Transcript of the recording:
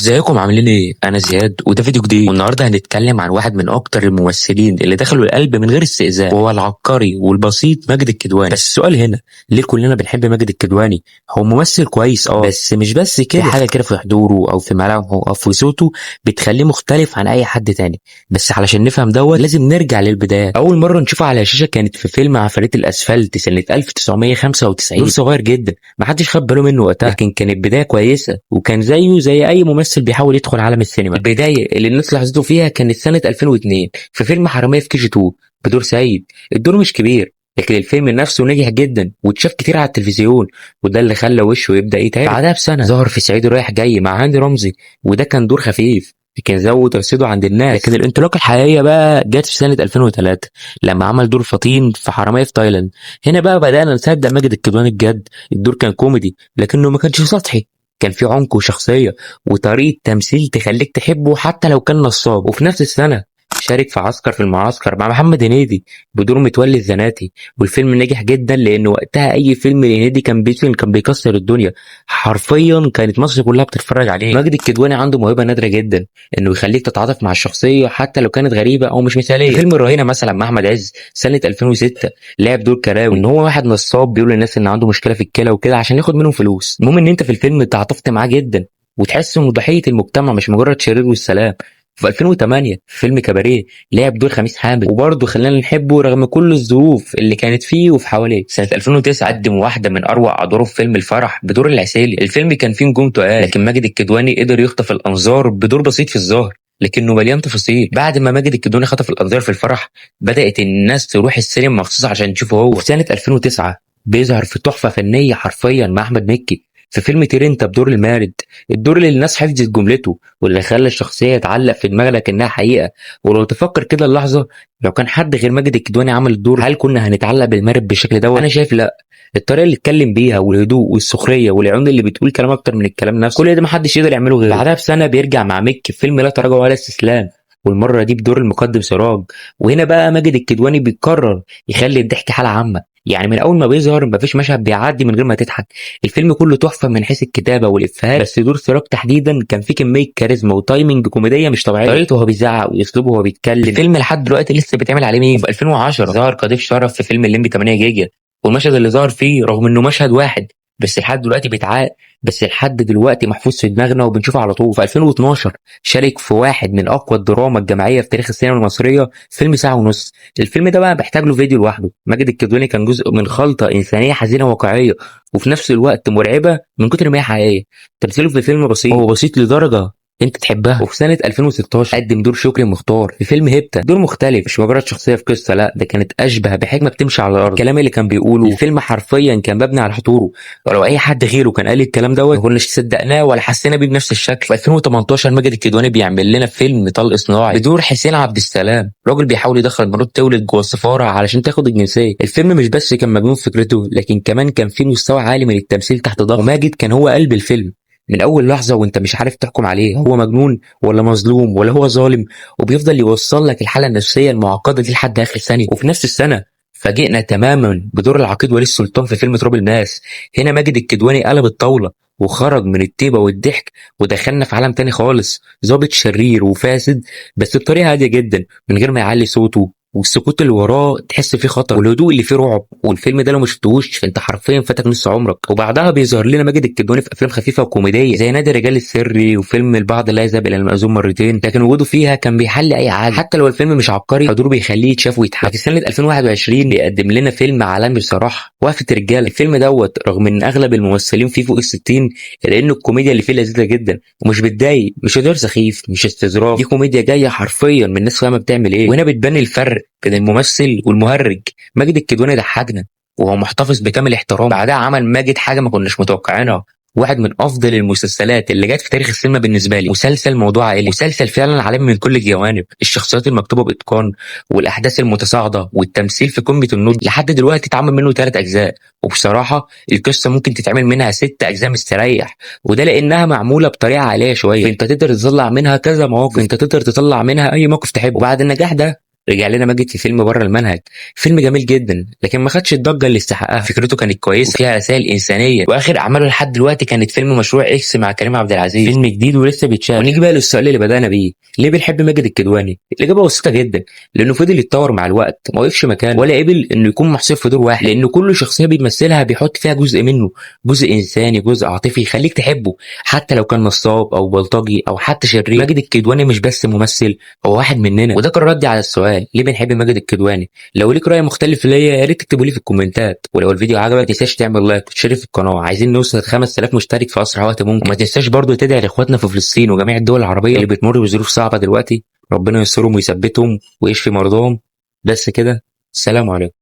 ازيكم عاملين ايه؟ انا زياد وده فيديو جديد، والنهارده هنتكلم عن واحد من اكتر الممثلين اللي دخلوا القلب من غير استئذان، وهو العبقري والبسيط ماجد الكدواني. بس السؤال هنا، ليه كلنا بنحب ماجد الكدواني؟ هو ممثل كويس بس مش بس كده، في حاجه كده في حضوره او في ملامحه او في صوته بتخليه مختلف عن اي حد تاني. بس علشان نفهم دوت لازم نرجع للبدايه. اول مره نشوفه على الشاشه كانت في فيلم عفاريت الاسفلت سنه 1995، دور صغير جدا محدش خد باله منه وقتها، لكن كانت بدايه كويسه وكان زيه زي اي ممثل بيحاول يدخل عالم السينما. البدايه اللي الناس لاحظته فيها كانت سنه 2002 في فيلم حراميه في كي جي 2 بدور سعيد. الدور مش كبير لكن الفيلم نفسه نجح جدا واتشاف كتير على التلفزيون، وده اللي خلى وشه يبدا يتعرف. بعدها بسنه ظهر في صعيدي رايح جاي مع هاني رمزي، وده كان دور خفيف لكن زود رصيده عند الناس. لكن الانطلاقه الحقيقيه بقى جت في سنه 2003 لما عمل دور فطين في حراميه في تايلاند. هنا بقى بدانا نصدق ماجد الكدواني بجد. الدور كان كوميدي لكنه ما كانش سطحي، كان في عمق وشخصيه وطريقه تمثيل تخليك تحبه حتى لو كان نصاب. وفي نفس السنه شارك في عسكر في المعسكر مع محمد هنيدي بدور متولي الزناتي، والفيلم نجح جدا لان وقتها اي فيلم لهنيدي كان بيكسر الدنيا، حرفيا كانت مصر كلها بتتفرج عليه. ماجد الكدواني عنده موهبه نادره جدا انه يخليك تتعاطف مع الشخصيه حتى لو كانت غريبه او مش مثاليه. فيلم الرهينه مثلا مع احمد عز سنه 2006 لعب دور كراوي، ان هو واحد نصاب بيقول للناس ان عنده مشكله في الكلى وكده عشان ياخد منهم فلوس. المهم ان انت في الفيلم تعاطفت معاه جدا وتحس انه ضحيه المجتمع مش مجرد شرير والسلام. في 2008 في فيلم كباريه لعب دور خميس حامد وبرضه خلانا نحبه رغم كل الظروف اللي كانت فيه وفي حواليه. سنة 2009 قدم واحدة من أروع أدواره في فيلم الفرح بدور العسيلي. الفيلم كان فيه نجوم تقال لكن ماجد الكدواني قدر يخطف الأنظار بدور بسيط في الظاهر لكنه مليان تفاصيل. بعد ما ماجد الكدواني خطف الأنظار في الفرح بدأت الناس تروح السينما مخصوص عشان تشوفه هو. وفي سنة 2009 بيظهر في تحفة فنية حرفيا مع أحمد مكي في فيلم تيرنتا بدور المارد، الدور اللي الناس حفظت جملته واللي خلى الشخصيه تعلق في دماغنا كانها حقيقه. ولو تفكر كده اللحظه، لو كان حد غير ماجد الكدواني عمل الدور هل كنا هنتعلق بالمارد بالشكل ده؟ انا شايف لا. الطريقه اللي اتكلم بيها والهدوء والسخريه والعيون اللي بتقول كلام اكتر من الكلام نفسه، كل ده محدش يقدر يعمله غيره. بعدها بسنه بيرجع مع مكي في فيلم لا تراجع ولا استسلام، والمره دي بدور المقدم سراج. وهنا بقى ماجد الكدواني بيقرر يخلي الضحك حاله عامه، يعني من اول ما بيظهر مفيش مشهد بيعدي من غير ما تضحك. الفيلم كله تحفه من حيث الكتابه والافيهات، بس دور سراج تحديدا كان فيه كميه كاريزما وتايمنج كوميديه مش طبيعيه. طريقته وهو بيزعق واسلوبه وهو بيتكلم، الفيلم لحد دلوقتي لسه بيتعمل عليه ميم. في 2010 ظهر كضيف شرف في فيلم الليمبي 8 جيجا، والمشهد اللي ظهر فيه رغم انه مشهد واحد بس لحد دلوقتي محفوظ في دماغنا وبنشوفه على طول. في 2012 شارك في واحد من اقوى الدراما الجماعيه في تاريخ السينما المصريه، فيلم ساعه ونص. الفيلم ده بقى محتاج له فيديو لوحده. ماجد الكدواني كان جزء من خلطه انسانيه حزينه واقعيه وفي نفس الوقت مرعبه من كتر ما هي حقيقيه. تمثيله في الفيلم بسيط، هو بسيط لدرجه انت تحبها. وفي سنه 2016 قدم دور شكري مختار في فيلم هيبتا، دور مختلف مش مجرد شخصيه في قصه، لا ده كانت اشبه بحكمه بتمشي على الارض. الكلام اللي كان بيقوله الفيلم حرفيا كان مبني على حضوره، ولو اي حد غيره كان قال الكلام دوت ما كناش صدقناه ولا حسينا بيه بنفس الشكل. في 2018 ماجد الكدواني بيعمل لنا فيلم طلق صناعي بدور حسين عبد السلام، راجل بيحاول يدخل مراته تولد جوه السفاره علشان تاخد الجنسيه. الفيلم مش بس كان مجنون فكرته لكن كمان كان فيه مستوى عالي من التمثيل تحت ضغط، وماجد كان هو قلب الفيلم من اول لحظه وانت مش عارف تحكم عليه هو مجنون ولا مظلوم ولا هو ظالم، وبيفضل يوصل لك الحاله النفسيه المعقده دي لحد اخر ثانيه. وفي نفس السنه فاجئنا تماما بدور العقيد ولي السلطان في فيلم تراب الماس. هنا ماجد الكدواني قلب الطاوله وخرج من الطيبه والضحك ودخلنا في عالم تاني خالص، ظابط شرير وفاسد بس بطريقه هاديه جدا من غير ما يعلي صوته، والسكوت اللي وراه تحس فيه خطر والهدوء اللي فيه رعب. والفيلم ده لو ما شفتهوش انت حرفيا فاتك نص عمرك. وبعدها بيظهر لنا ماجد الكدواني في افلام خفيفه وكوميديه زي نادي الرجال السري وفيلم البعض لا يذهب الى المأذون مرتين، لكن وجوده فيها كان بيحل اي عادي حتى لو الفيلم مش عبقري، حضوره بيخليه يتشاف ويتحب. في سنه 2021 بيقدم لنا فيلم عالمي بصراحه، وقفه الرجاله. الفيلم دوت رغم ان اغلب الممثلين فيه فوق ال60 الا انه الكوميديا اللي فيه لذيذه جدا ومش بتضايق، مش هزار سخيف مش استظراف، دي كوميديا جايه حرفيا من الناس فاهمه بتعمل ايه. وهنا بتبان الفرق بين الممثل والمهرج. ماجد الكدواني ضحكنا وهو محتفظ بكامل احترام. بعدها عمل ماجد حاجه ما كناش متوقعينها، واحد من افضل المسلسلات اللي جت في تاريخ السينما بالنسبه لي، مسلسل موضوع عائلي. مسلسل فعلا عالمي من كل الجوانب، الشخصيات المكتوبه باتقان والاحداث المتصاعده والتمثيل في قمه النضج. لحد دلوقتي اتعمل منه 3 اجزاء، وبصراحه القصه ممكن تتعمل منها 6 اجزاء مستريح، وده لانها معموله بطريقه عائليه شويه، فانت تقدر تطلع منها كذا مواقف، انت تقدر تطلع منها اي موقف تحبه. وبعد النجاح ده رجع لنا ماجد في فيلم بره المنهج، فيلم جميل جدا لكن ما خدش الضجه اللي استحقها. فكرته كانت كويسه وفيها رسائل انسانيه، واخر اعماله لحد دلوقتي كانت فيلم مشروع اكس مع كريم عبد العزيز، فيلم جديد ولسه بيتشاف. ونيجي بقى للسؤال اللي بدانا بيه، ليه بنحب ماجد الكدواني؟ الاجابه بسيطه جدا، لانه فضل يتطور مع الوقت، ما وقفش مكانه ولا قبل انه يكون محصور في دور واحد، لان كل شخصيه بيمثلها بيحط فيها جزء منه، جزء انساني جزء عاطفي يخليك تحبه حتى لو كان نصاب او بلطجي او حتى شرير. ماجد الكدواني مش بس ممثل، هو واحد مننا. وده كان ردي على السؤال ليه بنحب ماجد الكدواني. لو ليك راي مختلف ليا يا ريت تكتبوا لي في الكومنتات، ولو الفيديو عجبك ما تنساش تعمل لايك وتشترك في القناه، عايزين نوصل 5000 مشترك في اسرع وقت ممكن. وما تنساش برضو تدعي لاخواتنا في فلسطين وجميع الدول العربيه اللي بتمر بظروف صعبه دلوقتي، ربنا يسترهم ويثبتهم ويشفي مرضاهم. بس كده، السلام عليكم.